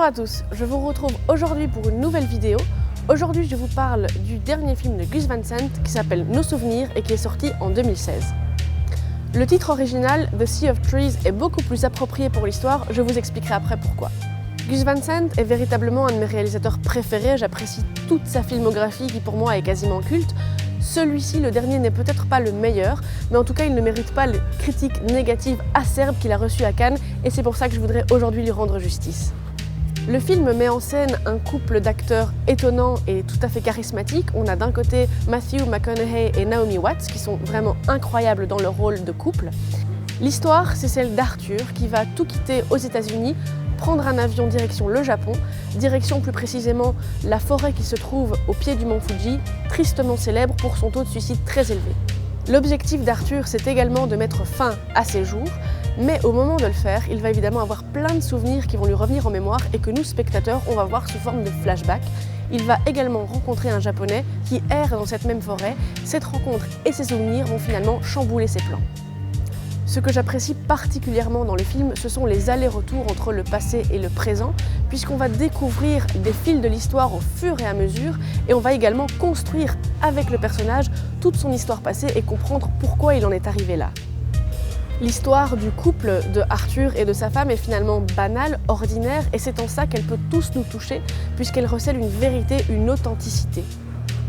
à tous, je vous retrouve aujourd'hui pour une nouvelle vidéo. Aujourd'hui je vous parle du dernier film de Gus Van Sant qui s'appelle Nos souvenirs et qui est sorti en 2016. Le titre original, The Sea of Trees, est beaucoup plus approprié pour l'histoire, je vous expliquerai après pourquoi. Gus Van Sant est véritablement un de mes réalisateurs préférés, j'apprécie toute sa filmographie qui pour moi est quasiment culte. Celui-ci, le dernier, n'est peut-être pas le meilleur, mais en tout cas il ne mérite pas les critiques négatives acerbes qu'il a reçues à Cannes et c'est pour ça que je voudrais aujourd'hui lui rendre justice. Le film met en scène un couple d'acteurs étonnants et tout à fait charismatiques. On a d'un côté Matthew McConaughey et Naomi Watts qui sont vraiment incroyables dans leur rôle de couple. L'histoire, c'est celle d'Arthur qui va tout quitter aux États-Unis, prendre un avion direction le Japon, direction plus précisément la forêt qui se trouve au pied du mont Fuji, tristement célèbre pour son taux de suicide très élevé. L'objectif d'Arthur, c'est également de mettre fin à ses jours, mais au moment de le faire, il va évidemment avoir plein de souvenirs qui vont lui revenir en mémoire et que nous, spectateurs, on va voir sous forme de flashback. Il va également rencontrer un Japonais qui erre dans cette même forêt. Cette rencontre et ses souvenirs vont finalement chambouler ses plans. Ce que j'apprécie particulièrement dans le film, ce sont les allers-retours entre le passé et le présent, puisqu'on va découvrir des fils de l'histoire au fur et à mesure, et on va également construire avec le personnage toute son histoire passée et comprendre pourquoi il en est arrivé là. L'histoire du couple de Arthur et de sa femme est finalement banale, ordinaire, et c'est en ça qu'elle peut tous nous toucher, puisqu'elle recèle une vérité, une authenticité.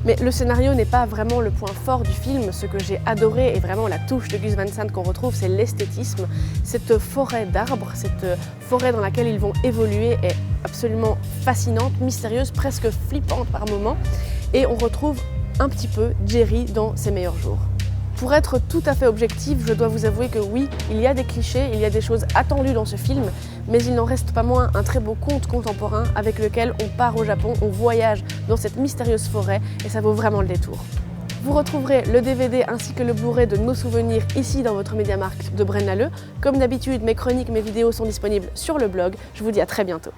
Mais le scénario n'est pas vraiment le point fort du film. Ce que j'ai adoré et vraiment la touche de Gus Van Sant qu'on retrouve, c'est l'esthétisme. Cette forêt d'arbres, cette forêt dans laquelle ils vont évoluer est absolument fascinante, mystérieuse, presque flippante par moments. Et on retrouve un petit peu Jerry dans ses meilleurs jours. Pour être tout à fait objective, je dois vous avouer que oui, il y a des clichés, il y a des choses attendues dans ce film, mais il n'en reste pas moins un très beau conte contemporain avec lequel on part au Japon, on voyage dans cette mystérieuse forêt et ça vaut vraiment le détour. Vous retrouverez le DVD ainsi que le Blu-ray de Nos souvenirs ici dans votre MediaMarkt de Braine-l'Alleud. Comme d'habitude, mes chroniques, mes vidéos sont disponibles sur le blog. Je vous dis à très bientôt.